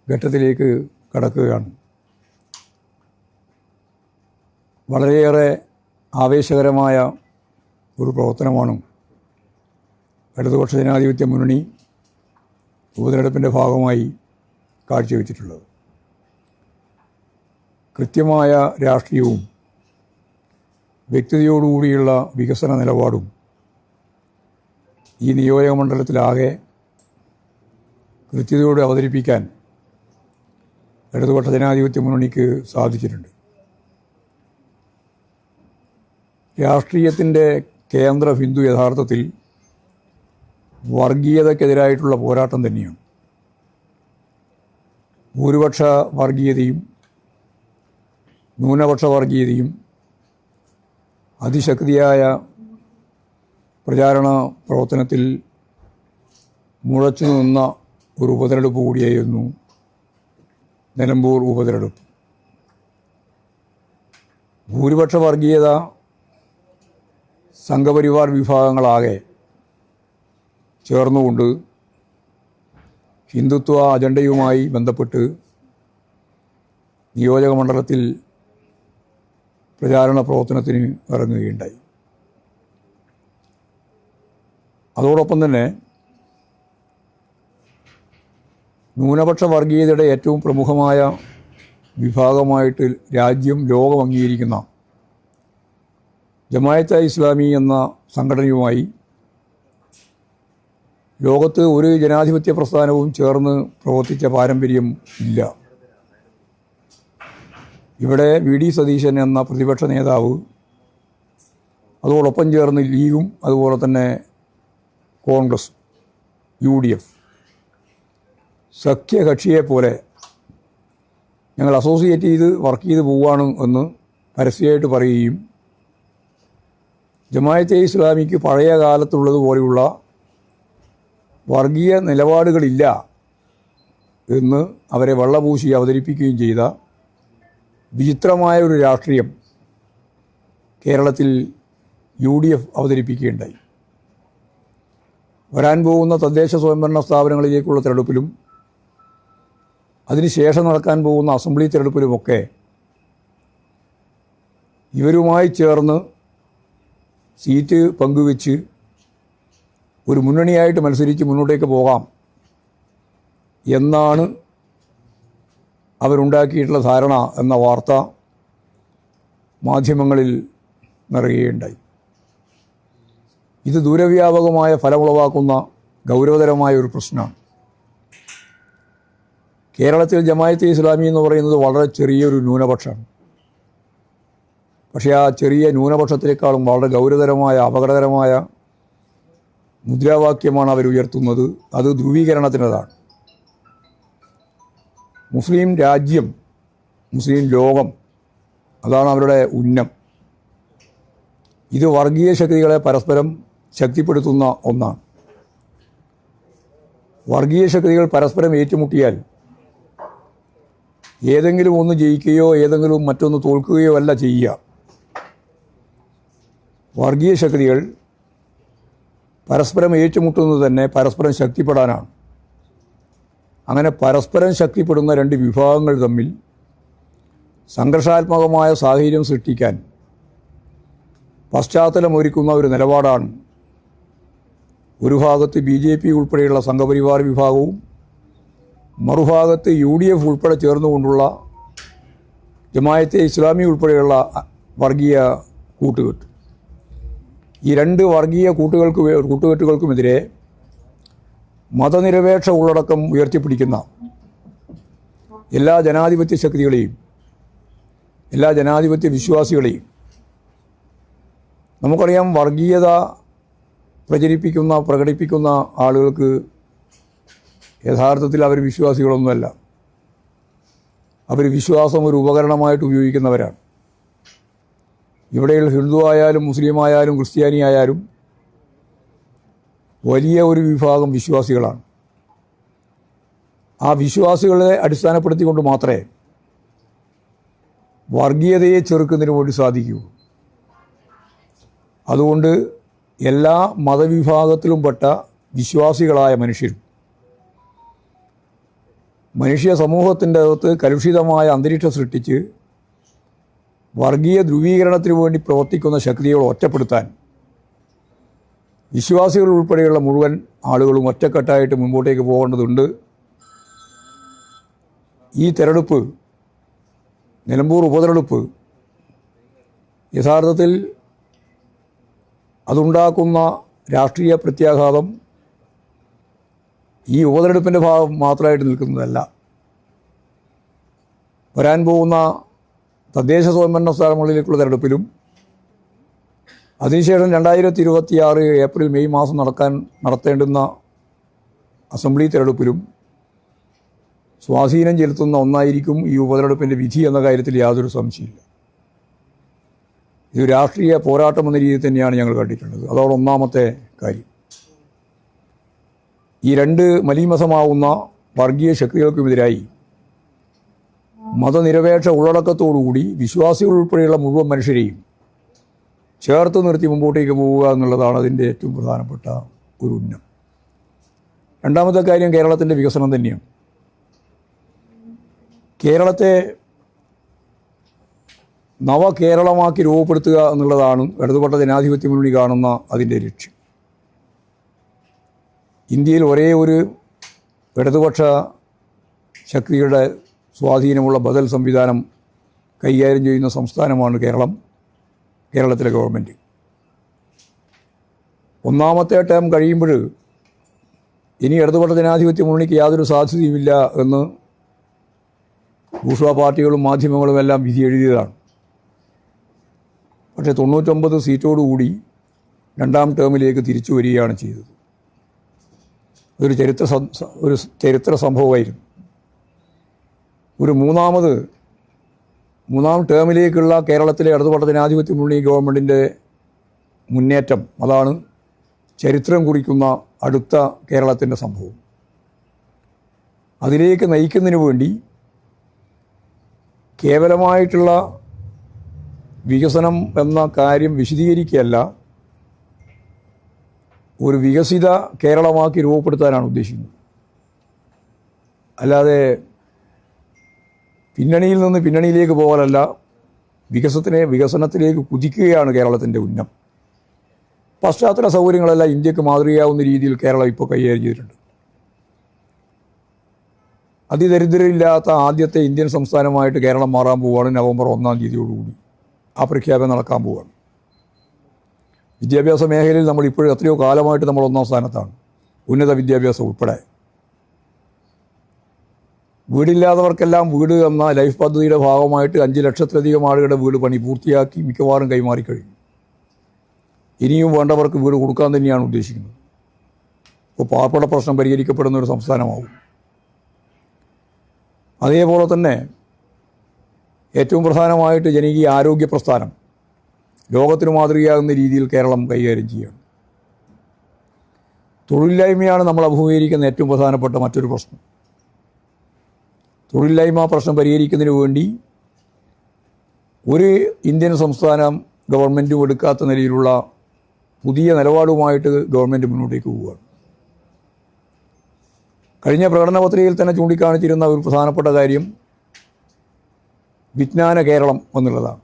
ഘട്ടത്തിലേക്ക് കടക്കുകയാണ്. വളരെയേറെ ആവേശകരമായ ഒരു പ്രവർത്തനമാണ് ഇടതുപക്ഷ ജനാധിപത്യ മുന്നണി ഉപതെരഞ്ഞെടുപ്പിൻ്റെ ഭാഗമായി കാഴ്ചവെച്ചിട്ടുള്ളത്. കൃത്യമായ രാഷ്ട്രീയവും വ്യക്തതയോടുകൂടിയുള്ള വികസന നിലപാടും ഈ നിയോജക മണ്ഡലത്തിലാകെ കൃത്യതയോടെ അവതരിപ്പിക്കാൻ ഇടതുപക്ഷ ജനാധിപത്യ മുന്നണിക്ക് സാധിച്ചിട്ടുണ്ട്. രാഷ്ട്രീയത്തിൻ്റെ കേന്ദ്ര ബിന്ദു യഥാർത്ഥത്തിൽ വർഗീയതയ്ക്കെതിരായിട്ടുള്ള പോരാട്ടം തന്നെയാണ്. ഭൂരിപക്ഷ വർഗീയതയും ന്യൂനപക്ഷ വർഗീയതയും അതിശക്തിയായ പ്രചാരണ പ്രവർത്തനത്തിൽ മുഴച്ചു നിന്ന ഒരു ഉപതെരഞ്ഞെടുപ്പ് കൂടിയായിരുന്നു നിലമ്പൂർ ഉപതെരഞ്ഞെടുപ്പ്. ഭൂരിപക്ഷ വർഗീയത സംഘപരിവാർ വിഭാഗങ്ങളാകെ ചേർന്നുകൊണ്ട് ഹിന്ദുത്വ അജണ്ടയുമായി ബന്ധപ്പെട്ട് നിയോജക മണ്ഡലത്തിൽ പ്രചാരണ പ്രവർത്തനത്തിന് ഇറങ്ങുകയുണ്ടായി. അതോടൊപ്പം തന്നെ ന്യൂനപക്ഷ വർഗീയതയുടെ ഏറ്റവും പ്രമുഖമായ വിഭാഗമായിട്ട് രാജ്യം ലോകം അംഗീകരിക്കുന്ന ജമാഅത്തെ ഇസ്ലാമി എന്ന സംഘടനയുമായി ലോകത്ത് ഒരു ജനാധിപത്യ പ്രസ്ഥാനവും ചേർന്ന് പ്രവർത്തിച്ച പാരമ്പര്യം ഇല്ല. ഇവിടെ വി.ഡി. സതീശൻ എന്ന പ്രതിപക്ഷ നേതാവ്, അതോടൊപ്പം ചേർന്ന് ലീഗും അതുപോലെ തന്നെ കോൺഗ്രസ്, UDF സഖ്യകക്ഷിയെപ്പോലെ ഞങ്ങൾ അസോസിയേറ്റ് ചെയ്ത് വർക്ക് ചെയ്ത് പോവുകയാണ് എന്ന് പരസ്യമായിട്ട് പറയുകയും ജമാഅത്തെ ഇസ്ലാമിക്ക് പഴയ കാലത്തുള്ളതുപോലെയുള്ള വർഗീയ നിലപാടുകളില്ല എന്ന് അവരെ വെള്ളപൂശി അവതരിപ്പിക്കുകയും ചെയ്ത വിചിത്രമായ ഒരു രാഷ്ട്രീയം കേരളത്തിൽ UDF അവതരിപ്പിക്കുകയുണ്ടായി. വരാൻ പോകുന്ന തദ്ദേശ സ്വയംഭരണ സ്ഥാപനങ്ങളിലേക്കുള്ള തിരഞ്ഞെടുപ്പിലും അതിനുശേഷം നടക്കാൻ പോകുന്ന അസംബ്ലി തിരഞ്ഞെടുപ്പിലുമൊക്കെ ഇവരുമായി ചേർന്ന് സീറ്റ് പങ്കുവെച്ച് ഒരു മുന്നണിയായിട്ട് മത്സരിച്ച് മുന്നോട്ടേക്ക് പോകാം എന്നാണ് അവരുണ്ടാക്കിയിട്ടുള്ള ധാരണ എന്ന വാർത്ത മാധ്യമങ്ങളിൽ നിറയുകയുണ്ടായി. ഇത് ദൂരവ്യാപകമായ ഫലമുളവാക്കുന്ന ഗൗരവതരമായ ഒരു പ്രശ്നമാണ്. കേരളത്തിൽ ജമാഅത്തെ ഇസ്ലാമി എന്ന് പറയുന്നത് വളരെ ചെറിയൊരു ന്യൂനപക്ഷമാണ്. പക്ഷേ ആ ചെറിയ ന്യൂനപക്ഷത്തിനേക്കാളും വളരെ ഗൗരവതരമായ അപകടകരമായ മുദ്രാവാക്യമാണ് അവരുയർത്തുന്നത്. അത് ധ്രുവീകരണത്തിൻ്റെതാണ്. മുസ്ലിം രാജ്യം, മുസ്ലിം ലോകം, അതാണ് അവരുടെ ഉന്നം. ഇത് വർഗീയ ശക്തികളെ പരസ്പരം ശക്തിപ്പെടുത്തുന്ന ഒന്നാണ്. വർഗീയ ശക്തികൾ പരസ്പരം ഏറ്റുമുട്ടിയാൽ ഏതെങ്കിലും ഒന്ന് ജയിക്കുകയോ ഏതെങ്കിലും മറ്റൊന്ന് തോൽക്കുകയോ അല്ല ചെയ്യുക. വർഗീയ ശക്തികൾ പരസ്പരം ഏറ്റുമുട്ടുന്നത് തന്നെ പരസ്പരം ശക്തിപ്പെടാനാണ്. അങ്ങനെ പരസ്പരം ശക്തിപ്പെടുന്ന രണ്ട് വിഭാഗങ്ങൾ തമ്മിൽ സംഘർഷാത്മകമായ സാഹചര്യം സൃഷ്ടിക്കാൻ പശ്ചാത്തലമൊരുക്കുന്ന ഒരു നിലപാടാണ് ഒരു ഭാഗത്ത് BJP ഉൾപ്പെടെയുള്ള സംഘപരിവാർ വിഭാഗവും മറുഭാഗത്ത് UDF ഉൾപ്പെടെ ചേർന്നുകൊണ്ടുള്ള ജമാഅത്തെ ഇസ്ലാമി ഉൾപ്പെടെയുള്ള വർഗീയ കൂട്ടുകെട്ട്. ഈ രണ്ട് വർഗീയ കൂട്ടുകെട്ടുകൾക്കുമെതിരെ മതനിരപേക്ഷ ഉള്ളടക്കം ഉയർത്തിപ്പിടിക്കുന്ന എല്ലാ ജനാധിപത്യ ശക്തികളെയും എല്ലാ ജനാധിപത്യ വിശ്വാസികളെയും, നമുക്കറിയാം വർഗീയത പ്രകടിപ്പിക്കുന്ന ആളുകൾക്ക് യഥാർത്ഥത്തിൽ അവർ വിശ്വാസികളൊന്നുമല്ല. അവർ വിശ്വാസം ഒരു ഉപകരണമായിട്ട് ഉപയോഗിക്കുന്നവരാണ്. ഇവിടെയുള്ള ഹിന്ദു ആയാലും മുസ്ലിം ആയാലും ക്രിസ്ത്യാനി ആയാലും വലിയ ഒരു വിഭാഗം വിശ്വാസികളാണ്. ആ വിശ്വാസികളെ അടിസ്ഥാനപ്പെടുത്തിക്കൊണ്ട് മാത്രമേ വർഗീയതയെ ചെറുക്കുന്നതിന് വേണ്ടി സാധിക്കൂ. അതുകൊണ്ട് എല്ലാ മതവിഭാഗത്തിലും പെട്ട വിശ്വാസികളായ മനുഷ്യരും മനുഷ്യ സമൂഹത്തിൻ്റെ അകത്ത് കലുഷിതമായ അന്തരീക്ഷം സൃഷ്ടിച്ച് വർഗീയ ധ്രുവീകരണത്തിന് വേണ്ടി പ്രവർത്തിക്കുന്ന ശക്തികളെ ഒറ്റപ്പെടുത്താൻ വിശ്വാസികൾ ഉൾപ്പെടെയുള്ള മുഴുവൻ ആളുകളും ഒറ്റക്കെട്ടായിട്ട് മുമ്പോട്ടേക്ക് പോകേണ്ടതുണ്ട്. ഈ തെരഞ്ഞെടുപ്പ്, നിലമ്പൂർ ഉപതെരഞ്ഞെടുപ്പ്, യഥാർത്ഥത്തിൽ അതുണ്ടാക്കുന്ന രാഷ്ട്രീയ പ്രത്യാഘാതം ഈ ഉപതെരഞ്ഞെടുപ്പിൻ്റെ ഭാഗം മാത്രമായിട്ട് നിൽക്കുന്നതല്ല. വരാൻ പോകുന്ന തദ്ദേശ സ്വയംഭരണ സ്ഥാപനങ്ങളിലേക്കുള്ള തെരഞ്ഞെടുപ്പിലും അതിനുശേഷം 2026 ഏപ്രിൽ മെയ് മാസം നടത്തേണ്ടുന്ന അസംബ്ലി തെരഞ്ഞെടുപ്പിലും സ്വാധീനം ചെലുത്തുന്ന ഒന്നായിരിക്കും ഈ ഉപതെരഞ്ഞെടുപ്പിൻ്റെ വിധി എന്ന കാര്യത്തിൽ യാതൊരു സംശയമില്ല. ഇത് രാഷ്ട്രീയ പോരാട്ടം എന്ന രീതിയിൽ തന്നെയാണ് ഞങ്ങൾ കണ്ടിട്ടുള്ളത്. അതോടെ ഒന്നാമത്തെ കാര്യം, ഈ രണ്ട് മലീമസമാവുന്ന വർഗീയ ശക്തികൾക്കുമെതിരായി മതനിരപേക്ഷ ഉള്ളടക്കത്തോടുകൂടി വിശ്വാസികൾ ഉൾപ്പെടെയുള്ള മുഴുവൻ മനുഷ്യരെയും ചേർത്ത് നിർത്തി മുമ്പോട്ടേക്ക് പോവുക എന്നുള്ളതാണ് അതിൻ്റെ ഏറ്റവും പ്രധാനപ്പെട്ട ഒരു ഉന്നം. രണ്ടാമത്തെ കാര്യം കേരളത്തിൻ്റെ വികസനം തന്നെയാണ്. കേരളത്തെ നവകേരളമാക്കി രൂപപ്പെടുത്തുക എന്നുള്ളതാണ് ഇടതുപക്ഷ ജനാധിപത്യ മുന്നണി കാണുന്ന അതിൻ്റെ ലക്ഷ്യം. ഇന്ത്യയിൽ ഒരേ ഒരു ഇടതുപക്ഷ ശക്തിയുടെ സ്വാധീനമുള്ള ബദൽ സംവിധാനം കൈകാര്യം ചെയ്യുന്ന സംസ്ഥാനമാണ് കേരളത്തിലെ ഗവൺമെൻറ്. ഒന്നാമത്തെ ടേം കഴിയുമ്പോൾ ഇനി ഇടതുപക്ഷ ജനാധിപത്യ മുന്നണിക്ക് യാതൊരു സാധ്യതയുമില്ല എന്ന് ബൂർഷ്വാ പാർട്ടികളും മാധ്യമങ്ങളും എല്ലാം വിധി എഴുതിയതാണ്. പക്ഷേ 99 സീറ്റോടുകൂടി രണ്ടാം ടേമിലേക്ക് തിരിച്ചു വരികയാണ് ചെയ്തത്. അതൊരു ചരിത്ര സംഭവമായിരുന്നു. ഒരു മൂന്നാം ടേമിലേക്കുള്ള കേരളത്തിലെ ഇടതുപക്ഷ ജനാധിപത്യ മുന്നണി ഗവൺമെൻറ്റിൻ്റെ മുന്നേറ്റം, അതാണ് ചരിത്രം കുറിക്കുന്ന അടുത്ത കേരളത്തിൻ്റെ സംഭവം. അതിലേക്ക് നയിക്കുന്നതിന് വേണ്ടി കേവലമായിട്ടുള്ള വികസനം എന്ന കാര്യം വിശദീകരിക്കുകയല്ല, ഒരു വികസിത കേരളമാക്കി രൂപപ്പെടുത്താനാണ് ഉദ്ദേശിക്കുന്നത്. അല്ലാതെ പിന്നണിയിൽ നിന്ന് പിന്നണിയിലേക്ക് പോകാനല്ല, വികസനത്തിലേക്ക് കുതിക്കുകയാണ് കേരളത്തിൻ്റെ ഉന്നം. പശ്ചാത്തല സൗകര്യങ്ങളെല്ലാം ഇന്ത്യക്ക് മാതൃകയാവുന്ന രീതിയിൽ കേരളം ഇപ്പോൾ കൈകാര്യം ചെയ്തിട്ടുണ്ട്. അതിദരിദ്രരില്ലാത്ത ആദ്യത്തെ ഇന്ത്യൻ സംസ്ഥാനമായിട്ട് കേരളം മാറാൻ പോവുകയാണ് നവംബർ 1-ാം തീയതിയോടുകൂടി. ആ പ്രഖ്യാപനം നടക്കാൻ പോവുകയാണ്. വിദ്യാഭ്യാസ മേഖലയിൽ നമ്മൾ ഇപ്പോഴും എത്രയോ കാലമായിട്ട് നമ്മൾ 1-ാം സ്ഥാനത്താണ്, ഉന്നത വിദ്യാഭ്യാസം ഉൾപ്പെടെ. വീടില്ലാത്തവർക്കെല്ലാം വീട് എന്ന ലൈഫ് പദ്ധതിയുടെ ഭാഗമായിട്ട് 5 ലക്ഷത്തിലധികം ആളുകളുടെ വീട് പണി പൂർത്തിയാക്കി മിക്കവാറും കൈമാറിക്കഴിഞ്ഞു. ഇനിയും വേണ്ടവർക്ക് വീട് കൊടുക്കാൻ തന്നെയാണ് ഉദ്ദേശിക്കുന്നത്. ഇപ്പോൾ പാർപ്പിട പ്രശ്നം പരിഹരിക്കപ്പെടുന്ന ഒരു സംസ്ഥാനമാവും. അതേപോലെ തന്നെ ഏറ്റവും പ്രധാനമായിട്ട് ജനകീയ ആരോഗ്യ പ്രസ്ഥാനം ലോകത്തിന് മാതൃകയാകുന്ന രീതിയിൽ കേരളം കൈകാര്യം ചെയ്യണം. തൊഴിലില്ലായ്മയാണ് നമ്മൾ അഭിമുഖീകരിക്കുന്ന ഏറ്റവും പ്രധാനപ്പെട്ട മറ്റൊരു പ്രശ്നം. തൊഴിലില്ലായ്മ പ്രശ്നം പരിഹരിക്കുന്നതിന് വേണ്ടി ഒരു ഇന്ത്യൻ സംസ്ഥാനം ഗവൺമെൻറ്റും എടുക്കാത്ത നിലയിലുള്ള പുതിയ നിലപാടുമായിട്ട് ഗവൺമെൻറ് മുന്നോട്ടേക്ക് പോവുകയാണ്. കഴിഞ്ഞ പ്രകടന പത്രികയിൽ തന്നെ ചൂണ്ടിക്കാണിച്ചിരുന്ന ഒരു പ്രധാനപ്പെട്ട കാര്യം വിജ്ഞാന കേരളം എന്നുള്ളതാണ്.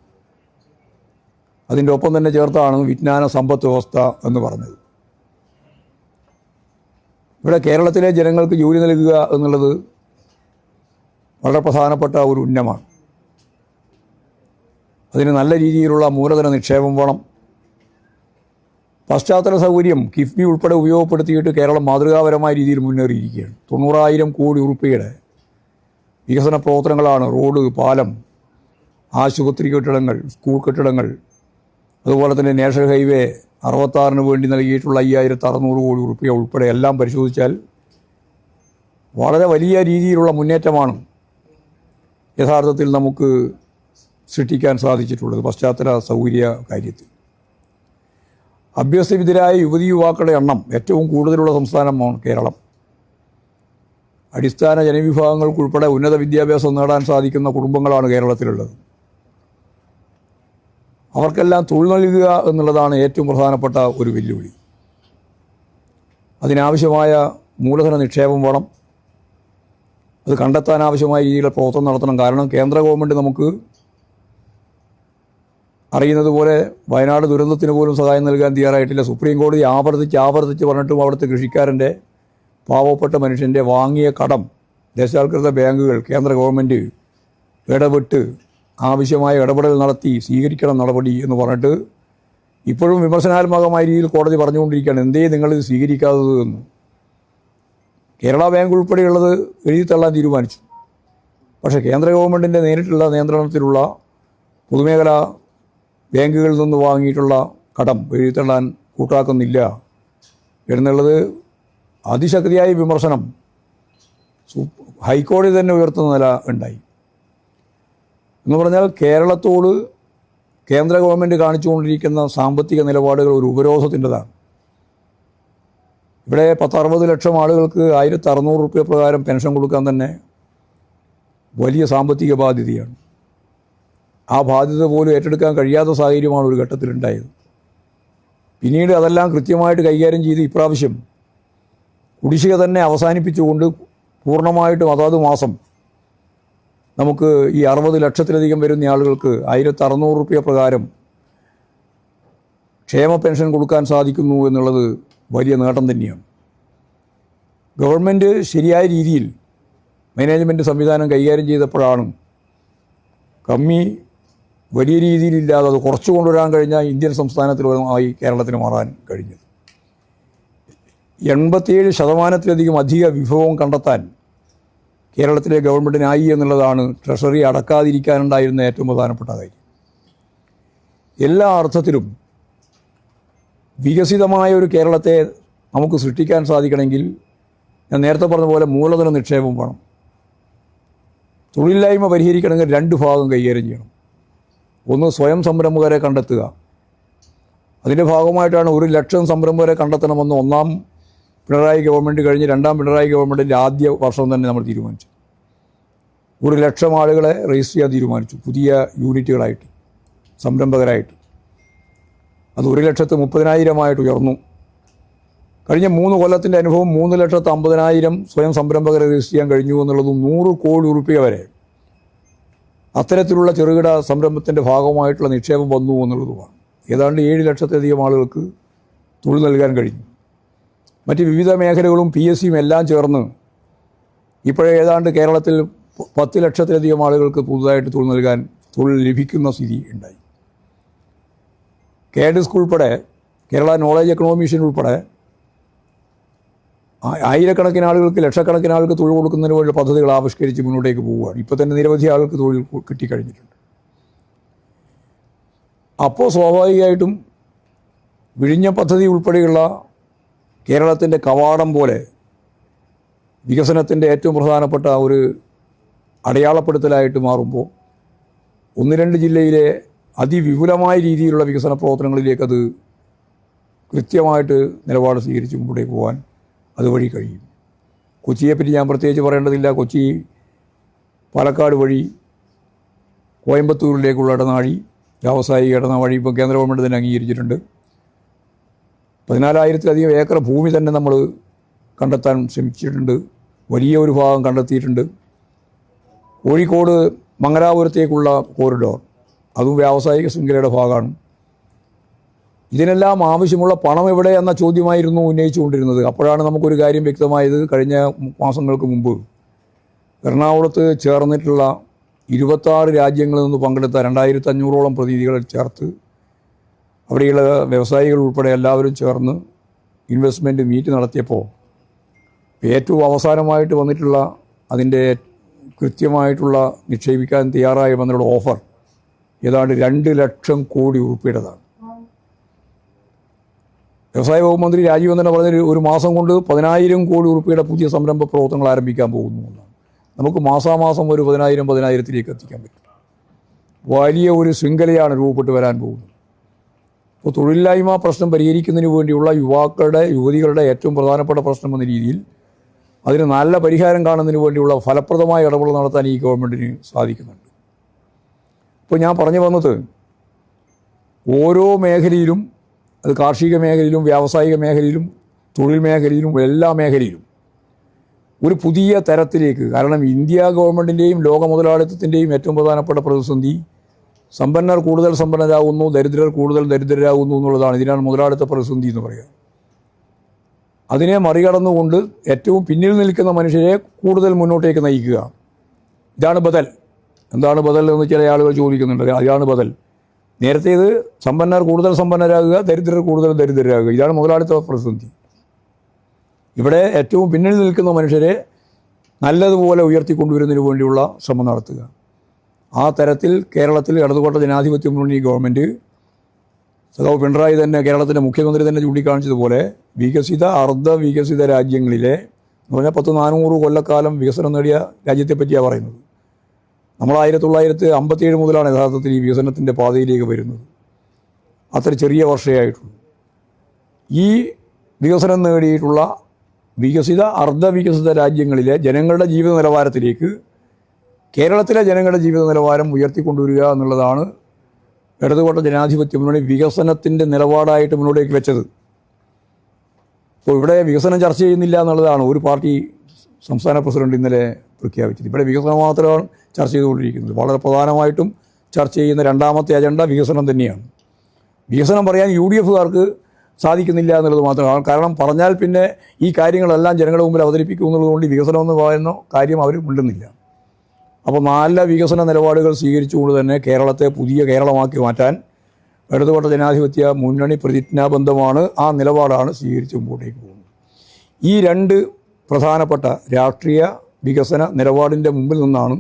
അതിൻ്റെ ഒപ്പം തന്നെ ചേർത്താണ് വിജ്ഞാന സമ്പദ് വ്യവസ്ഥ എന്ന് പറഞ്ഞത്. ഇവിടെ കേരളത്തിലെ ജനങ്ങൾക്ക് ജോലി നൽകുക എന്നുള്ളത് വളരെ പ്രധാനപ്പെട്ട ഒരു ഉന്നമാണ്. അതിന് നല്ല രീതിയിലുള്ള മൂലധന നിക്ഷേപം വേണം. പശ്ചാത്തല സൗകര്യം കിഫ്ബി ഉൾപ്പെടെ ഉപയോഗപ്പെടുത്തിയിട്ട് കേരളം മാതൃകാപരമായ രീതിയിൽ മുന്നേറിയിരിക്കുകയാണ്. 90,000 കോടി രൂപയുടെ വികസന പ്രവർത്തനങ്ങളാണ് റോഡ്, പാലം, ആശുപത്രി കെട്ടിടങ്ങൾ, സ്കൂൾ കെട്ടിടങ്ങൾ, അതുപോലെ തന്നെ നാഷണൽ ഹൈവേ 66 വേണ്ടി നൽകിയിട്ടുള്ള 5,600 കോടി രൂപ ഉൾപ്പെടെ എല്ലാം പരിശോധിച്ചാൽ വളരെ വലിയ രീതിയിലുള്ള മുന്നേറ്റമാണ് യഥാർത്ഥത്തിൽ നമുക്ക് സൃഷ്ടിക്കാൻ സാധിച്ചിട്ടുള്ളത് പശ്ചാത്തല സൗകര്യ കാര്യത്തിൽ. അഭ്യസ്തവിദ്യരായ യുവതിയുവാക്കളുടെ എണ്ണം ഏറ്റവും കൂടുതലുള്ള സംസ്ഥാനമാണ് കേരളം. അടിസ്ഥാന ജനവിഭാഗങ്ങൾക്കുൾപ്പെടെ ഉന്നത വിദ്യാഭ്യാസം നേടാൻ സാധിക്കുന്ന കുടുംബങ്ങളാണ് കേരളത്തിലുള്ളത്. അവർക്കെല്ലാം തൊഴിൽ നൽകുക എന്നുള്ളതാണ് ഏറ്റവും പ്രധാനപ്പെട്ട ഒരു വെല്ലുവിളി. അതിനാവശ്യമായ മൂലധന നിക്ഷേപം വേണം. അത് കണ്ടെത്താൻ ആവശ്യമായ രീതിയിലുള്ള പ്രവർത്തനം നടത്തണം. കാരണം കേന്ദ്ര ഗവൺമെൻറ് നമുക്ക് അറിയുന്നത് പോലെ വയനാട് ദുരന്തത്തിന് പോലും സഹായം നൽകാൻ തയ്യാറായിട്ടില്ല. സുപ്രീം കോടതി ആവർത്തിച്ച് പറഞ്ഞിട്ടും അവിടുത്തെ കൃഷിക്കാരൻ്റെ, പാവപ്പെട്ട മനുഷ്യൻ്റെ വാങ്ങിയ കടം ദേശാൽകൃത ബാങ്കുകൾ കേന്ദ്ര ഗവൺമെൻറ് ഇടപെട്ട് ആവശ്യമായ ഇടപെടൽ നടത്തി സ്വീകരിക്കണം നടപടി എന്ന് പറഞ്ഞിട്ട് ഇപ്പോഴും വിമർശനാത്മകമായ രീതിയിൽ കോടതി പറഞ്ഞുകൊണ്ടിരിക്കുകയാണ്. എന്തേ നിങ്ങളിത് സ്വീകരിക്കാത്തത് എന്ന്. കേരള ബാങ്ക് ഉൾപ്പെടെയുള്ളത് എഴുതിത്തള്ളാൻ തീരുമാനിച്ചു. പക്ഷേ കേന്ദ്ര ഗവൺമെൻറ്റിൻ്റെ നേരിട്ടുള്ള നിയന്ത്രണത്തിലുള്ള പൊതുമേഖലാ ബാങ്കുകളിൽ നിന്ന് വാങ്ങിയിട്ടുള്ള കടം എഴുതിത്തള്ളാൻ കൂട്ടാക്കുന്നില്ല എന്നുള്ളത് അതിശക്തിയായ വിമർശനം ഹൈക്കോടതി തന്നെ ഉയർത്തുന്ന നില ഉണ്ടായി. എന്ന് പറഞ്ഞാൽ കേരളത്തോട് കേന്ദ്ര ഗവൺമെൻറ് കാണിച്ചുകൊണ്ടിരിക്കുന്ന സാമ്പത്തിക നിലപാടുകൾ ഒരു ഉപരോധത്തിൻ്റെതാണ്. ഇവിടെ 10-60 ലക്ഷം ആളുകൾക്ക് 1600 രൂപ പ്രകാരം പെൻഷൻ കൊടുക്കാൻ തന്നെ വലിയ സാമ്പത്തിക ബാധ്യതയാണ്. ആ ബാധ്യത പോലും ഏറ്റെടുക്കാൻ കഴിയാത്ത സാഹചര്യമാണ് ഒരു ഘട്ടത്തിലുണ്ടായത്. പിന്നീട് അതെല്ലാം കൃത്യമായിട്ട് കൈകാര്യം ചെയ്ത് ഇപ്രാവശ്യം കുടിശ്ശിക തന്നെ അവസാനിപ്പിച്ചുകൊണ്ട് പൂർണ്ണമായിട്ടും അതാത് മാസം നമുക്ക് ഈ 60 ലക്ഷത്തിലധികം വരുന്ന ആളുകൾക്ക് 1600 രൂപ പ്രകാരം ക്ഷേമ പെൻഷൻ കൊടുക്കാൻ സാധിക്കുന്നു എന്നുള്ളത് വലിയ നേട്ടം തന്നെയാണ്. ഗവൺമെൻറ് ശരിയായ രീതിയിൽ മാനേജ്മെൻറ്റ് സംവിധാനം കൈകാര്യം ചെയ്തപ്പോഴാണ് കമ്മി വലിയ രീതിയിലില്ലാതെ അത് കുറച്ചു കൊണ്ടുവരാൻ കഴിഞ്ഞ ഇന്ത്യൻ സംസ്ഥാനത്തിലുമായി കേരളത്തിന് മാറാൻ കഴിഞ്ഞത്. 87% അധിക വിഭവം കണ്ടെത്താൻ കേരളത്തിലെ ഗവൺമെൻറ്റിനായി എന്നുള്ളതാണ് ട്രഷറി അടക്കാതിരിക്കാനുണ്ടായിരുന്ന ഏറ്റവും പ്രധാനപ്പെട്ട കാര്യം. എല്ലാ അർത്ഥത്തിലും വികസിതമായ ഒരു കേരളത്തെ നമുക്ക് സൃഷ്ടിക്കാൻ സാധിക്കണമെങ്കിൽ ഞാൻ നേരത്തെ പറഞ്ഞ പോലെ മൂലധന നിക്ഷേപം വേണം. തൊഴിലില്ലായ്മ പരിഹരിക്കണമെങ്കിൽ 2 ഭാഗം കൈകാര്യം ചെയ്യണം. ഒന്ന്, സ്വയം സംരംഭകരെ കണ്ടെത്തുക. അതിൻ്റെ ഭാഗമായിട്ടാണ് 1 ലക്ഷം സംരംഭകരെ കണ്ടെത്തണമെന്ന് ഒന്നാം പിണറായി ഗവൺമെൻറ് കഴിഞ്ഞ് രണ്ടാം പിണറായി ഗവൺമെൻറ്റിൻ്റെ ആദ്യ വർഷം തന്നെ നമ്മൾ തീരുമാനിച്ചു. 1 ലക്ഷം ആളുകളെ രജിസ്റ്റർ ചെയ്യാൻ തീരുമാനിച്ചു, പുതിയ യൂണിറ്റുകളായിട്ട്, സംരംഭകരായിട്ട്. അത് 1,30,000 ഉയർന്നു. കഴിഞ്ഞ 3 കൊല്ലത്തിൻ്റെ അനുഭവം 3,50,000 സ്വയം സംരംഭകരെ രജിസ്റ്റർ ചെയ്യാൻ കഴിഞ്ഞു എന്നുള്ളതും 100 കോടി രൂപ വരെ അത്തരത്തിലുള്ള ചെറുകിട സംരംഭത്തിൻ്റെ ഭാഗമായിട്ടുള്ള നിക്ഷേപം വന്നു എന്നുള്ളതുമാണ്. ഏതാണ്ട് 7 ലക്ഷത്തിലധികം ആളുകൾക്ക് തൊഴിൽ നൽകാൻ കഴിഞ്ഞു. മറ്റ് വിവിധ മേഖലകളും PSCയും എല്ലാം ചേർന്ന് ഇപ്പോഴേ ഏതാണ്ട് കേരളത്തിൽ 10 ലക്ഷത്തിലധികം ആളുകൾക്ക് പുതുതായിട്ട് തൊഴിൽ ലഭിക്കുന്ന സ്ഥിതി ഉണ്ടായി. KDSC ഉൾപ്പെടെ, കേരള നോളേജ് എക്കണോമി മിഷൻ ഉൾപ്പെടെ ആയിരക്കണക്കിന് ആളുകൾക്ക്, ലക്ഷക്കണക്കിന് ആളുകൾക്ക് തൊഴിൽ കൊടുക്കുന്നതിന് വേണ്ടി പദ്ധതികൾ ആവിഷ്കരിച്ച് മുന്നോട്ടേക്ക് പോവുകയാണ്. ഇപ്പോൾ തന്നെ നിരവധി ആളുകൾക്ക് തൊഴിൽ കിട്ടിക്കഴിഞ്ഞിട്ടുണ്ട്. അപ്പോൾ സ്വാഭാവികമായിട്ടും വിഴിഞ്ഞ പദ്ധതി ഉൾപ്പെടെയുള്ള കേരളത്തിൻ്റെ കവാടം പോലെ വികസനത്തിൻ്റെ ഏറ്റവും പ്രധാനപ്പെട്ട ഒരു അടയാളപ്പെടുത്തലായിട്ട് മാറുമ്പോൾ 1-2 ജില്ലയിലെ അതിവിപുലമായ രീതിയിലുള്ള വികസന പ്രവർത്തനങ്ങളിലേക്കത് കൃത്യമായിട്ട് നിലപാട് സ്വീകരിച്ച് മുമ്പോട്ടേക്ക് പോകാൻ അതുവഴി കഴിയും. കൊച്ചിയെപ്പറ്റി ഞാൻ പ്രത്യേകിച്ച് പറയേണ്ടതില്ല. കൊച്ചി പാലക്കാട് വഴി കോയമ്പത്തൂരിലേക്കുള്ള ഇടനാഴി, വ്യാവസായിക ഇടനാഴി ഇപ്പോൾ കേന്ദ്ര ഗവൺമെൻറ് തന്നെ അംഗീകരിച്ചിട്ടുണ്ട്. 14,000-ലധികം ഏക്കർ ഭൂമി തന്നെ നമ്മൾ കണ്ടെത്താൻ ശ്രമിച്ചിട്ടുണ്ട്. വലിയ ഒരു ഭാഗം കണ്ടെത്തിയിട്ടുണ്ട്. കോഴിക്കോട് മംഗലാപുരത്തേക്കുള്ള കോറിഡോർ, അതും വ്യാവസായിക ശൃംഖലയുടെ ഭാഗമാണ്. ഇതിനെല്ലാം ആവശ്യമുള്ള പണം എവിടെ എന്ന ചോദ്യമായിരുന്നു ഉന്നയിച്ചുകൊണ്ടിരുന്നത്. അപ്പോഴാണ് നമുക്കൊരു കാര്യം വ്യക്തമായത്. കഴിഞ്ഞ മാസങ്ങൾക്ക് മുമ്പ് എറണാകുളത്ത് ചേർന്നിട്ടുള്ള 26 രാജ്യങ്ങളിൽ നിന്ന് പങ്കെടുത്ത 2,500ഓളം പ്രതിനിധികളെ ചേർത്ത് അവിടെയുള്ള വ്യവസായികൾ ഉൾപ്പെടെ എല്ലാവരും ചേർന്ന് ഇൻവെസ്റ്റ്മെൻറ്റ് മീറ്റ് നടത്തിയപ്പോൾ ഏറ്റവും അവസാനമായിട്ട് വന്നിട്ടുള്ള അതിൻ്റെ കൃത്യമായിട്ടുള്ള നിക്ഷേപിക്കാൻ തയ്യാറായി വന്നുള്ള ഓഫർ ഏതാണ്ട് 2 ലക്ഷം കോടി രൂപയുടേതാണ്. വ്യവസായ വകുപ്പ് മന്ത്രി രാജീവ് തന്നെ പറഞ്ഞ ഒരു മാസം കൊണ്ട് 10,000 കോടി രൂപയുടെ പുതിയ സംരംഭ പ്രവർത്തനങ്ങൾ ആരംഭിക്കാൻ പോകുന്നു എന്നാണ്. നമുക്ക് മാസാമാസം ഒരു 10,000-10,000ത്തിലേക്ക് എത്തിക്കാൻ പറ്റും. വലിയ ഒരു ശൃംഖലയാണ് രൂപപ്പെട്ട് വരാൻ പോകുന്നത്. അപ്പോൾ തൊഴിലില്ലായ്മ പ്രശ്നം പരിഹരിക്കുന്നതിന് വേണ്ടിയുള്ള യുവതികളുടെ ഏറ്റവും പ്രധാനപ്പെട്ട പ്രശ്നം എന്ന രീതിയിൽ അതിന് നല്ല പരിഹാരം കാണുന്നതിന് വേണ്ടിയുള്ള ഫലപ്രദമായ ഇടപെടൽ നടത്താൻ ഈ ഗവൺമെൻറ്റിന് സാധിക്കുന്നുണ്ട്. ഇപ്പോൾ ഞാൻ പറഞ്ഞു വന്നത്, ഓരോ മേഖലയിലും, അത് കാർഷിക മേഖലയിലും വ്യാവസായിക മേഖലയിലും തൊഴിൽ മേഖലയിലും എല്ലാ മേഖലയിലും ഒരു പുതിയ തരത്തിലേക്ക്. കാരണം ഇന്ത്യ ഗവൺമെൻറ്റിൻ്റെയും ലോക മുതലാളിത്തത്തിൻ്റെയും ഏറ്റവും പ്രധാനപ്പെട്ട പ്രതിസന്ധി സമ്പന്നർ കൂടുതൽ സമ്പന്നരാകുന്നു, ദരിദ്രർ കൂടുതൽ ദരിദ്രരാകുന്നു എന്നുള്ളതാണ്. ഇതിനാണ് മുതലാളിത്ത പ്രതിസന്ധി എന്ന് പറയുക. അതിനെ മറികടന്നുകൊണ്ട് ഏറ്റവും പിന്നിൽ നിൽക്കുന്ന മനുഷ്യരെ കൂടുതൽ മുന്നോട്ടേക്ക് നയിക്കുക. ഇതാണ് ബദൽ. എന്താണ് ബദൽ എന്ന് ചില ആളുകൾ ചോദിക്കുന്നുണ്ട്. അതാണ് ബദൽ. നേരത്തെ ഇത് സമ്പന്നർ കൂടുതൽ സമ്പന്നരാകുക, ദരിദ്രർ കൂടുതൽ ദരിദ്രരാകുക. ഇതാണ് മുതലാളിത്ത പ്രതിസന്ധി. ഇവിടെ ഏറ്റവും പിന്നിൽ നിൽക്കുന്ന മനുഷ്യരെ നല്ലതുപോലെ ഉയർത്തിക്കൊണ്ടുവരുന്നതിന് വേണ്ടിയുള്ള ശ്രമം നടത്തുക. ആ തരത്തിൽ കേരളത്തിൽ ഇടതുപക്ഷ ജനാധിപത്യ മുന്നണി ഗവൺമെൻറ്, സഖാവ് പിണറായി തന്നെ കേരളത്തിൻ്റെ മുഖ്യമന്ത്രി തന്നെ ചൂണ്ടിക്കാണിച്ചതുപോലെ വികസിത അർദ്ധ വികസിത രാജ്യങ്ങളിലെ എന്ന് പറഞ്ഞാൽ 400 കൊല്ലക്കാലം വികസനം നേടിയ രാജ്യത്തെ പറ്റിയാണ് പറയുന്നത്. നമ്മൾ 1957 മുതലാണ് യഥാർത്ഥത്തിൽ ഈ വികസനത്തിൻ്റെ പാതയിലേക്ക് വരുന്നത്. അത്ര ചെറിയ വർഷമായിട്ടുള്ളൂ. ഈ വികസനം നേടിയിട്ടുള്ള വികസിത അർദ്ധ വികസിത രാജ്യങ്ങളിലെ ജനങ്ങളുടെ ജീവിത നിലവാരത്തിലേക്ക് കേരളത്തിലെ ജനങ്ങളുടെ ജീവിത നിലവാരം ഉയർത്തിക്കൊണ്ടുവരിക എന്നുള്ളതാണ് ഇടതുപക്ഷ ജനാധിപത്യ മുന്നണി വികസനത്തിൻ്റെ നിലപാടായിട്ട് മുന്നോട്ടേക്ക് വെച്ചത്. അപ്പോൾ ഇവിടെ വികസനം ചർച്ച ചെയ്യുന്നില്ല എന്നുള്ളതാണ് ഒരു പാർട്ടി സംസ്ഥാന പ്രസിഡന്റ് ഇന്നലെ പ്രഖ്യാപിച്ചത്. ഇവിടെ വികസനം മാത്രമാണ് ചർച്ച ചെയ്തുകൊണ്ടിരിക്കുന്നത്. വളരെ പ്രധാനമായിട്ടും ചർച്ച ചെയ്യുന്ന രണ്ടാമത്തെ അജണ്ട വികസനം തന്നെയാണ്. വികസനം പറയാൻ UDF-കാർക്ക് സാധിക്കുന്നില്ല എന്നുള്ളത് മാത്രമാണ്. കാരണം പറഞ്ഞാൽ പിന്നെ ഈ കാര്യങ്ങളെല്ലാം ജനങ്ങളുടെ മുമ്പിൽ അവതരിപ്പിക്കും എന്നുള്ളതുകൊണ്ട് വികസനം എന്ന് പറയുന്ന കാര്യം അവർ മിണ്ടുന്നില്ല. അപ്പോൾ നല്ല വികസന നിലപാടുകൾ സ്വീകരിച്ചുകൊണ്ട് തന്നെ കേരളത്തെ പുതിയ കേരളമാക്കി മാറ്റാൻ ഇടതുപക്ഷ ജനാധിപത്യ മുന്നണി പ്രതിജ്ഞാബദ്ധമാണ്. ആ നിലപാടാണ് സ്വീകരിച്ച് മുമ്പോട്ടേക്ക് പോകുന്നത്. ഈ രണ്ട് പ്രധാനപ്പെട്ട രാഷ്ട്രീയ വികസന നിലപാടിൻ്റെ മുമ്പിൽ നിന്നാണ്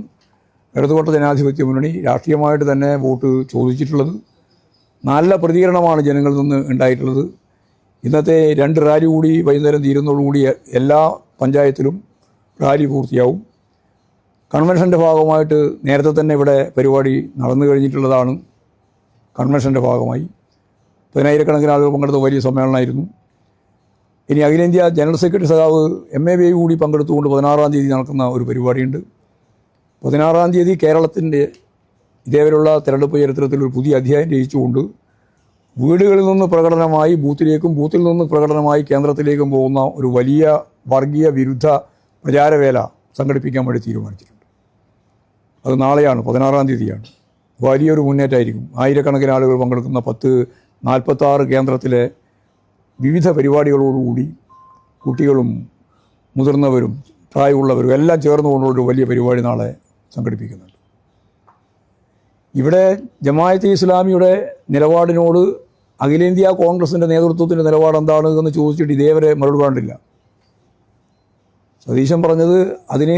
ഇടതുപക്ഷ ജനാധിപത്യ മുന്നണി രാഷ്ട്രീയമായിട്ട് തന്നെ വോട്ട് ചോദിച്ചിട്ടുള്ളത്. നല്ല പ്രതികരണമാണ് ജനങ്ങളിൽ നിന്ന് ഉണ്ടായിട്ടുള്ളത്. ഇന്നത്തെ 2 റാലി കൂടി വൈകുന്നേരം തീരുന്നതോടുകൂടി എല്ലാ പഞ്ചായത്തിലും റാലി പൂർത്തിയാവും. കൺവെൻഷൻ്റെ ഭാഗമായിട്ട് നേരത്തെ തന്നെ ഇവിടെ പരിപാടി നടന്നു കഴിഞ്ഞിട്ടുള്ളതാണ്. കൺവെൻഷൻ്റെ ഭാഗമായി 10,000-കണക്കിന് ആളുകൾ പങ്കെടുത്ത വലിയ സമ്മേളനമായിരുന്നു. ഇനി അഖിലേന്ത്യാ ജനറൽ സെക്രട്ടറി സഖാവ് MAB കൂടി പങ്കെടുത്തുകൊണ്ട് 16-ാം തീയതി നടക്കുന്ന ഒരു പരിപാടിയുണ്ട്. 16-ാം തീയതി കേരളത്തിൻ്റെ ഇതേവരെയുള്ള തെരഞ്ഞെടുപ്പ് ചരിത്രത്തിൽ ഒരു പുതിയ അധ്യായം രചിച്ചുകൊണ്ട് വീടുകളിൽ നിന്ന് പ്രകടനമായി ബൂത്തിലേക്കും ബൂത്തിൽ നിന്ന് പ്രകടനമായി കേന്ദ്രത്തിലേക്കും പോകുന്ന ഒരു വലിയ വർഗീയ വിരുദ്ധ പ്രചാരവേല സംഘടിപ്പിക്കാൻ വേണ്ടി തീരുമാനിച്ചിട്ടുണ്ട്. അത് നാളെയാണ്, 16-ാം തീയതിയാണ്. വലിയൊരു മുന്നേറ്റമായിരിക്കും. 1000-കണക്കിന് ആളുകൾ പങ്കെടുക്കുന്ന 46 കേന്ദ്രത്തിലെ വിവിധ പരിപാടികളോടുകൂടി കുട്ടികളും മുതിർന്നവരും പ്രായമുള്ളവരും എല്ലാം ചേർന്നുകൊണ്ടുള്ളൊരു വലിയ പരിപാടി നാളെ സംഘടിപ്പിക്കുന്നുണ്ട്. ഇവിടെ ജമാഅത്തെ ഇസ്ലാമിയുടെ നിലപാടിനോട് അഖിലേന്ത്യാ കോൺഗ്രസിൻ്റെ നേതൃത്വത്തിൻ്റെ നിലപാട് എന്താണ് എന്ന് ചോദിച്ചിട്ട് ഇതേവരെ മറുപടി പറഞ്ഞിട്ടില്ല. സതീശൻ പറഞ്ഞത് അതിന്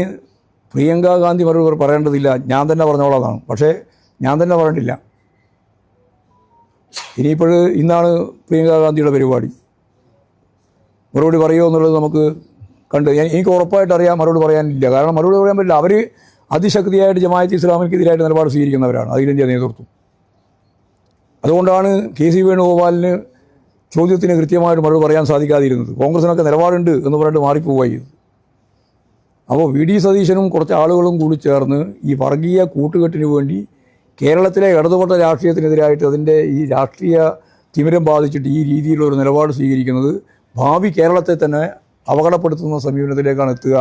പ്രിയങ്ക ഗാന്ധി മറുപടി പറയേണ്ടതില്ല, ഞാൻ തന്നെ പറഞ്ഞോളാതാണ്. പക്ഷേ ഞാൻ തന്നെ പറഞ്ഞിട്ടില്ല. ഇനിയിപ്പോൾ ഇന്നാണ് പ്രിയങ്ക ഗാന്ധിയുടെ പരിപാടി. മറുപടി പറയുമോ എന്നുള്ളത് നമുക്ക് എനിക്ക് ഉറപ്പായിട്ട് അറിയാം മറുപടി പറയാനില്ല. കാരണം മറുപടി പറയാൻ പറ്റില്ല. അവർ അതിശക്തിയായിട്ട് ജമാഅത്തെ ഇസ്ലാമിക്കെതിരായിട്ട് നിലപാട് സ്വീകരിക്കുന്നവരാണ് അഖിലേന്ത്യാ നേതൃത്വം. അതുകൊണ്ടാണ് KC വേണുഗോപാലിന് ചോദ്യത്തിന് കൃത്യമായിട്ട് മറുപടി പറയാൻ സാധിക്കാതിരുന്നത്. കോൺഗ്രസിനൊക്കെ നിലപാടുണ്ട് എന്ന് പറഞ്ഞിട്ട് മാറിപ്പോവായി. അപ്പോൾ VD സതീശനും കുറച്ച് ആളുകളും കൂടി ചേർന്ന് ഈ വർഗീയ കൂട്ടുകെട്ടിന് വേണ്ടി കേരളത്തിലെ ഇടതുപക്ഷ രാഷ്ട്രീയത്തിനെതിരായിട്ട് അതിൻ്റെ ഈ രാഷ്ട്രീയ തിമിരം ബാധിച്ചിട്ട് ഈ രീതിയിലൊരു നിലപാട് സ്വീകരിക്കുന്നത് ഭാവി കേരളത്തെ തന്നെ അപകടപ്പെടുത്തുന്ന സമീപനത്തിലേക്കാണ് എത്തുക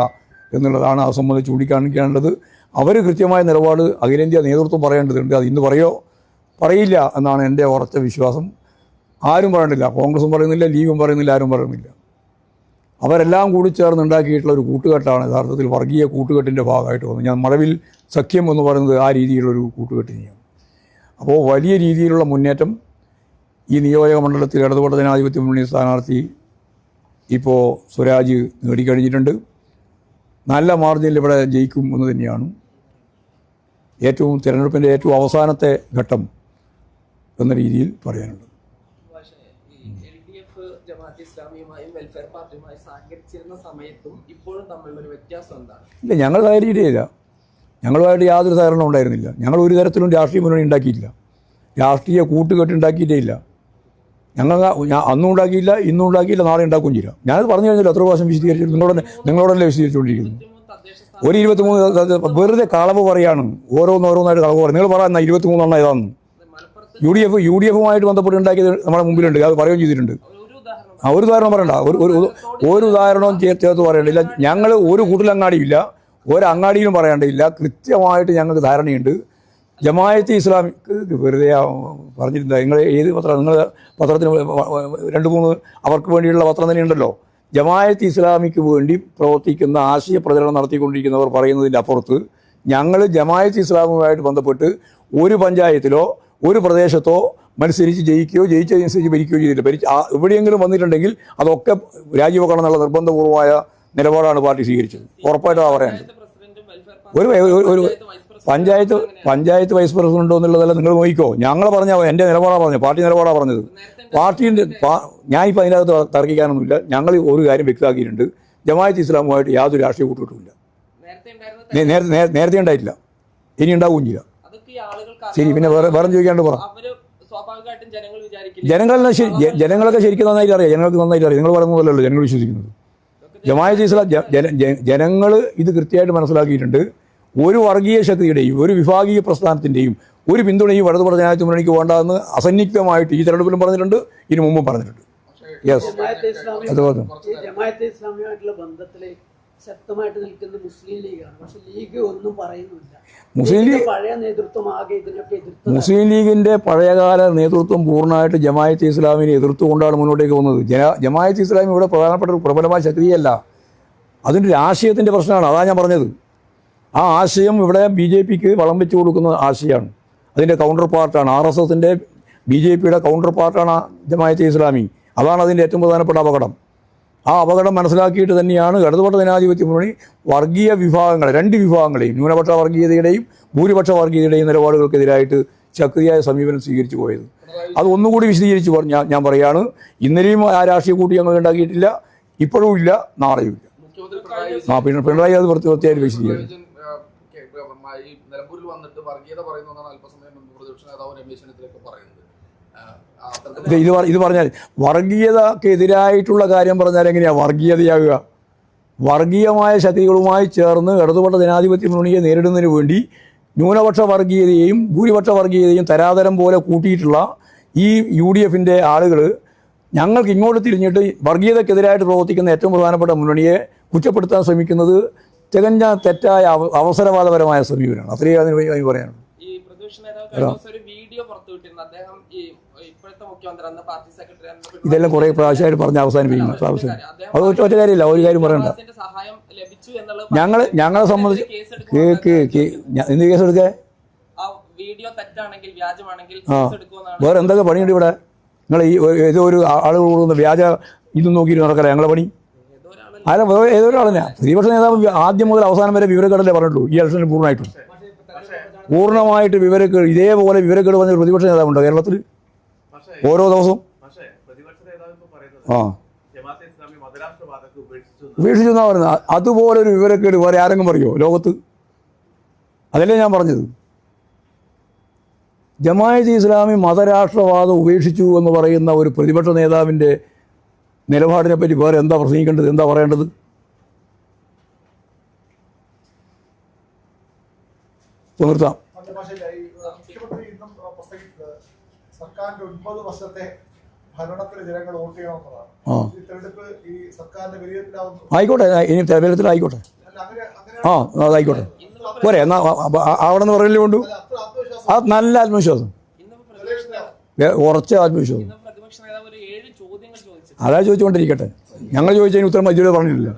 എന്നുള്ളതാണ് അത് സംബന്ധിച്ച് ചൂണ്ടിക്കാണിക്കേണ്ടത്. അവർ കൃത്യമായ നിലപാട് അഖിലേന്ത്യാ നേതൃത്വം പറയേണ്ടതുണ്ട്. അത് ഇന്ന് പറയില്ല എന്നാണ് എൻ്റെ ഉറച്ച വിശ്വാസം. ആരും പറയണില്ല. കോൺഗ്രസും പറയുന്നില്ല, ലീഗും പറയുന്നില്ല, ആരും പറയുന്നില്ല. അവരെല്ലാം കൂടി ചേർന്നുണ്ടാക്കിയിട്ടുള്ള ഒരു കൂട്ടുകെട്ടാണ് യഥാർത്ഥത്തിൽ വർഗീയ കൂട്ടുകെട്ടിൻ്റെ ഭാഗമായിട്ട് വന്നത്. ഞാൻ മഴവിൽ സഖ്യം എന്ന് പറയുന്നത് ആ രീതിയിലുള്ളൊരു കൂട്ടുകെട്ടിനെയാണ്. അപ്പോൾ വലിയ രീതിയിലുള്ള മുന്നേറ്റം ഈ നിയോജക മണ്ഡലത്തിൽ ഇടതുപക്ഷ ജനാധിപത്യ മുന്നണി സ്ഥാനാർത്ഥി ഇപ്പോൾ സ്വരാജ് നേടിക്കഴിഞ്ഞിട്ടുണ്ട്. നല്ല മാർജിനിൽ ഇവിടെ ജയിക്കും എന്ന് തന്നെയാണ് തിരഞ്ഞെടുപ്പിൻ്റെ ഏറ്റവും അവസാനത്തെ ഘട്ടം എന്ന രീതിയിൽ പറയാനുള്ളത്. ഇല്ല, ഞങ്ങൾ സഹകരിച്ചിട്ടില്ല. ഞങ്ങളുമായിട്ട് യാതൊരു സഹകരണം ഉണ്ടായിരുന്നില്ല. ഞങ്ങൾ ഒരു തരത്തിലും രാഷ്ട്രീയ മുന്നണി ഉണ്ടാക്കിയില്ല, രാഷ്ട്രീയ കൂട്ടുകെട്ട് ഉണ്ടാക്കിയിട്ടേ ഇല്ല. അന്നും ഉണ്ടാക്കിയില്ല, ഇന്നും ഉണ്ടാക്കിയില്ല, നാളെ ഉണ്ടാക്കുകയും ചെയ്യില്ല. ഞാനത് പറഞ്ഞു കഴിഞ്ഞാൽ എത്ര പ്രാവശ്യം വിശദീകരിച്ചു. നിങ്ങളോടല്ലേ വിശദീകരിച്ചുകൊണ്ടിരിക്കുന്നു. ഒരു 23 വെറുതെ കളവ് പറയാണ്, ഓരോന്നായിട്ട് കളവ് പറയും. നിങ്ങൾ പറയാം 23 ഏതാണെന്ന്. UDF ബന്ധപ്പെട്ട് ഉണ്ടാക്കിയത് നമ്മുടെ മുമ്പിലുണ്ട്, അത് പറയുകയും ചെയ്തിട്ടുണ്ട്. ഒരു ഉദാഹരണം പറയണ്ട, ഒരു ഉദാഹരണവും ചേർത്ത് പറയണ്ടില്ല. ഞങ്ങൾ ഒരു കൂട്ടിലങ്ങാടിയില്ല, ഒരങ്ങാടിയിലും പറയേണ്ടതില്ല. കൃത്യമായിട്ട് ഞങ്ങൾക്ക് ധാരണയുണ്ട്. ജമാഅത്തെ ഇസ്ലാമിക്ക് വെറുതെ പറഞ്ഞിരുന്ന നിങ്ങൾ ഏത് പത്രം, നിങ്ങൾ പത്രത്തിന് 2-3 അവർക്ക് വേണ്ടിയുള്ള പത്രം തന്നെയുണ്ടല്ലോ. ജമാഅത്തെ ഇസ്ലാമിക്ക് വേണ്ടി പ്രവർത്തിക്കുന്ന ആശയ പ്രചരണം നടത്തിക്കൊണ്ടിരിക്കുന്നവർ പറയുന്നതിൻ്റെ അപ്പുറത്ത് ഞങ്ങൾ ജമാഅത്തെ ഇസ്ലാമുമായിട്ട് ബന്ധപ്പെട്ട് ഒരു പഞ്ചായത്തിലോ ഒരു പ്രദേശത്തോ മത്സരിച്ച് ജയിക്കുകയോ ജയിച്ചതനുസരിച്ച് ഭരിക്കുകയോ ചെയ്തില്ല. എവിടെയെങ്കിലും വന്നിട്ടുണ്ടെങ്കിൽ അതൊക്കെ രാജിവെക്കണം എന്നുള്ള നിർബന്ധപൂർവമായ നിലപാടാണ് പാർട്ടി സ്വീകരിച്ചത്. ഉറപ്പായിട്ടും ആ പറയാനുണ്ട്. ഒരു പഞ്ചായത്ത് വൈസ് പ്രസിഡന്റോ എന്നുള്ളതല്ല നിങ്ങൾ നോക്കിക്കോ. ഞങ്ങൾ എൻ്റെ നിലപാടാണ് പറഞ്ഞത്, പാർട്ടി നിലപാടാണ് പറഞ്ഞത്. പാർട്ടീൻ്റെ ഞാനിപ്പോൾ അതിനകത്ത് തർക്കിക്കാനൊന്നുമില്ല. ഞങ്ങൾ ഒരു കാര്യം വ്യക്തമാക്കിയിട്ടുണ്ട്, ജമാഅത്തെ ഇസ്ലാമുമായിട്ട് യാതൊരു രാഷ്ട്രീയ കൂട്ടുകെട്ടുമില്ല. നേരത്തെ ഉണ്ടായിട്ടില്ല, ഇനി ഉണ്ടാവുകയും ചെയ്യില്ല. ശരി, പിന്നെ വേറെ ചോദിക്കാണ്ട് പറ. ജനങ്ങളൊക്കെ ശരിക്കും നന്നായിട്ട് അറിയാം, ജനങ്ങൾക്ക് നന്നായിട്ട് അറിയാം. നിങ്ങൾ പറയുന്നതല്ലല്ലോ ജനങ്ങൾ വിശ്വസിക്കുന്നത്. ജമാഅത്തെ ഇസ്ലാം ജനങ്ങൾ ഇത് കൃത്യമായിട്ട് മനസ്സിലാക്കിയിട്ടുണ്ട്. ഒരു വർഗീയ ശക്തിയുടെയും ഒരു വിഭാഗീയ പ്രസ്ഥാനത്തിൻ്റെയും ഒരു പിന്തുണയും വലതുപക്ഷ ജനാധിപത്യ മുന്നണിക്ക് വേണ്ടാന്ന് അസന്നിഗ്ധമായിട്ട് ഈ തെരഞ്ഞെടുപ്പിലും പറഞ്ഞിട്ടുണ്ട്, ഇതിനു മുമ്പും പറഞ്ഞിട്ടുണ്ട്. യെസ്, അതുപോലെ ജമാഅത്തെ ഇസ്ലാമിയുമായിട്ടുള്ള ബന്ധത്തിൽ ശക്തമായിട്ട് നിൽക്കുന്ന മുസ്ലിം ലീഗാണ്. പക്ഷെ ലീഗ് ഒന്നും പറയുന്നില്ല. പഴയ നേതൃത്വം ആകെ ഇതിനൊക്കെ എതിർത്ത്. മുസ്ലിം ലീഗിന്റെ പഴയകാല നേതൃത്വം പൂർണ്ണമായിട്ട് ജമാഅത്തെ ഇസ്ലാമിനെ എതിർത്തുകൊണ്ടാണ് മുന്നോട്ടേക്ക് വന്നത്. ജമാഅത്തെ ഇസ്ലാമി ഇവിടെ പ്രധാനപ്പെട്ട ഒരു പ്രബലമായ ശക്തിയല്ല, അതിൻ്റെ ഒരു ആശയത്തിൻ്റെ പ്രശ്നമാണ്. അതാണ് ഞാൻ പറഞ്ഞത്. ആ ആശയം ഇവിടെ BJPക്ക് വളം വെച്ച് കൊടുക്കുന്ന ആശയമാണ്. അതിൻ്റെ കൗണ്ടർ പാർട്ടാണ് RSSൻ്റെ BJPയുടെ കൗണ്ടർ പാർട്ടാണ് ജമാഅത്തെ ഇസ്ലാമി. അതാണ് അതിൻ്റെ ഏറ്റവും പ്രധാനപ്പെട്ട അപകടം. ആ അപകടം മനസ്സിലാക്കിയിട്ട് തന്നെയാണ് ഇടതുപക്ഷ ജനാധിപത്യ മുന്നണി വർഗീയ വിഭാഗങ്ങളെ, 2 വിഭാഗങ്ങളെയും, ന്യൂനപക്ഷ വർഗീയതയുടെയും ഭൂരിപക്ഷ വർഗീയതയുടെയും നിലപാടുകൾക്കെതിരായിട്ട് ശക്തിയായ സമീപനം സ്വീകരിച്ചു പോയത്. അത് ഒന്നുകൂടി വിശദീകരിച്ച് ഞാൻ പറയുകയാണ്. ഇന്നലെയും ആ രാഷ്ട്രീയ കൂട്ടി ഞങ്ങൾ ഉണ്ടാക്കിയിട്ടില്ല, ഇപ്പോഴും ഇല്ല, നാളെയും ഇല്ല. പിണറായി അത് പ്രത്യേകം വിശദീകരിച്ചു. നിലമ്പൂരിൽ വന്നിട്ട് വർഗീയത പറയുന്നതാണ് അല്പസമയം മുമ്പ് പ്രതിപക്ഷ നേതാവ് രമേശ് ചെന്നിത്തലയൊക്കെ പറയുന്നത്. ഇത് പറഞ്ഞാൽ വർഗീയതക്കെതിരായിട്ടുള്ള കാര്യം പറഞ്ഞാൽ എങ്ങനെയാണ് വർഗീയതയാകുക? വർഗീയമായ ശക്തികളുമായി ചേർന്ന് ഇടതുപക്ഷ ജനാധിപത്യ മുന്നണിയെ നേരിടുന്നതിന് വേണ്ടി ന്യൂനപക്ഷ വർഗീയതയെയും ഭൂരിപക്ഷ വർഗീയതയും തരാതരം പോലെ കൂട്ടിയിട്ടുള്ള ഈ UDFൻ്റെ ആളുകൾ ഞങ്ങൾക്ക് ഇങ്ങോട്ട് തിരിഞ്ഞിട്ട് വർഗീയതക്കെതിരായിട്ട് പ്രവർത്തിക്കുന്ന ഏറ്റവും പ്രധാനപ്പെട്ട മുന്നണിയെ കുറ്റപ്പെടുത്താൻ ശ്രമിക്കുന്നത് തികഞ്ഞ തെറ്റായ അവസരവാദപരമായ സമീപനമാണ്. അത്രയും അതിന് പറയാനുള്ളൂ. ഇതെല്ലാം കുറെ പ്രാവശ്യമായിട്ട് പറഞ്ഞ് അവസാനിപ്പിക്കണം. പ്രാവശ്യം അത് ഒറ്റ കാര്യമില്ല, ഒരു കാര്യം പറയണ്ട. ഞങ്ങളെ സംബന്ധിച്ച് എന്ത് കേസ് എടുക്കേ? വേറെ എന്തൊക്കെ പണിയുണ്ട് ഇവിടെ? നിങ്ങൾ ഈ ഏതോ ഒരു ആളുകൾ കൂടുന്ന വ്യാജ ഇതും നോക്കിയിട്ട് നടക്കല ഞങ്ങളെ പണി. അല്ല, ഏതോ ഒരാളെന്നെ പ്രതിപക്ഷ നേതാവ് ആദ്യം മുതൽ അവസാനം വരെ വിവരക്കേടല്ലേ പറഞ്ഞിട്ടുള്ളൂ. ഈ ഇലക്ഷനിൽ പൂർണ്ണമായിട്ട് വിവരക്കേട്, ഇതേപോലെ വിവരക്കേട് പറഞ്ഞ പ്രതിപക്ഷ നേതാവുണ്ടോ കേരളത്തിൽ? ഓരോ ദിവസവും ഉപേക്ഷിച്ചു എന്നാ പറയുന്നത്. അതുപോലെ ഒരു വിവരക്കേട് വേറെ ആരെങ്കിലും പറയോ ലോകത്ത്? അതല്ലേ ഞാൻ പറഞ്ഞത്. ജമാഅത്തെ ഇസ്ലാമി മതരാഷ്ട്രവാദം ഉപേക്ഷിച്ചു എന്ന് പറയുന്ന ഒരു പ്രതിപക്ഷ നേതാവിൻ്റെ നിലപാടിനെ പറ്റി വേറെ എന്താ പ്രസംഗിക്കേണ്ടത്, എന്താ പറയേണ്ടത്? നിർത്താം. സർക്കാരിന്റെ 9 വർഷത്തെ ഭരണത്തിന് ജനങ്ങൾ വോട്ട് ചെയ്യണമെന്നതാണ്. ആയിക്കോട്ടെ, ഇനി തെരഞ്ഞെടുപ്പിലായിക്കോട്ടെ. അതായിക്കോട്ടെ, പോരെ എന്നാ അവിടെ നിന്ന് പറയലേ കൊണ്ടു. അത് നല്ല ആത്മവിശ്വാസം, ഉറച്ച ആത്മവിശ്വാസം. അതാ ചോദിച്ചുകൊണ്ടിരിക്കട്ടെ. ഞങ്ങൾ ചോദിച്ചതിന് ഉത്തരം ഇതുവരെ പറഞ്ഞിട്ടില്ല.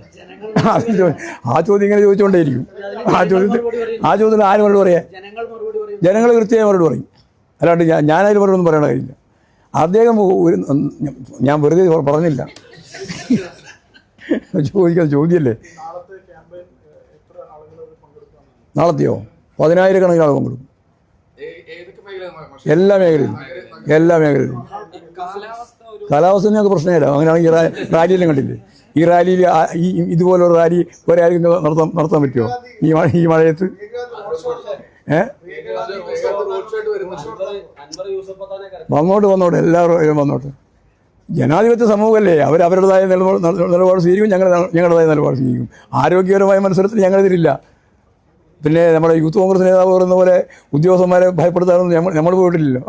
ആ ചോദ്യം ഇങ്ങനെ ചോദിച്ചുകൊണ്ടേയിരിക്കും. ആ ചോദ്യത്തിന് ആര് മറുപടി പറയാ? ജനങ്ങൾ കൃത്യമായി മറുപടി പറയും. അല്ലാണ്ട് ഞാനതിന് മറുപടി ഒന്നും പറയേണ്ട കാര്യമില്ല. അദ്ദേഹം ഞാൻ വെറുതെ പറഞ്ഞില്ല, ചോദിക്കാൻ ചോദ്യമല്ലേ. നാളത്തെയോ 10,000 ആളുകൾ പങ്കെടുക്കും. എല്ലാ മേഖലയിലും. കാലാവസ്ഥ ഞങ്ങൾക്ക് പ്രശ്നമില്ല. അങ്ങനെയാണെങ്കിൽ റാലിയെല്ലാം കണ്ടില്ലേ? ഈ റാലിയിൽ ഇതുപോലൊരു റാലി വേറെ ആരെങ്കിലും നടത്താൻ പറ്റുമോ ഈ മഴയത്ത്? വന്നോട്ട് എല്ലാവരും വന്നോട്ട്. ജനാധിപത്യ സമൂഹമല്ലേ, അവരുടേതായ നിലപാട് സ്വീകരിക്കും, ഞങ്ങളുടേതായ നിലപാട് സ്വീകരിക്കും. ആരോഗ്യപരമായ മത്സരത്തിന് ഞങ്ങളെതിരില്ല. പിന്നെ നമ്മുടെ യൂത്ത് കോൺഗ്രസ് നേതാവ് പറയുന്ന പോലെ ഉദ്യോഗസ്ഥന്മാരെ ഭയപ്പെടുത്താനൊന്നും നമ്മൾ പോയിട്ടില്ലല്ലോ.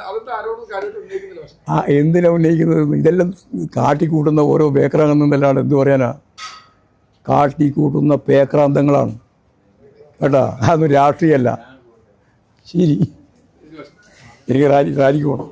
അതിന്റെ ആരോടും കാര്യമായിട്ട് ഉന്നയിക്കുന്നില്ല. പക്ഷേ ആ എന്തിനാ ഉന്നയിക്കുന്നത്? ഇതെല്ലാം കാട്ടിക്കൂട്ടുന്ന ഓരോ പേക്രാന്തങ്ങളാണ്. എന്ത് പറയാനാ? കാട്ടിക്കൂട്ടുന്ന പേക്രാന്തങ്ങളാണ് കേട്ടാ. അതൊന്നും രാഷ്ട്രീയമല്ല. ശരി, എനിക്ക് റാലിക്ക് പോകണം.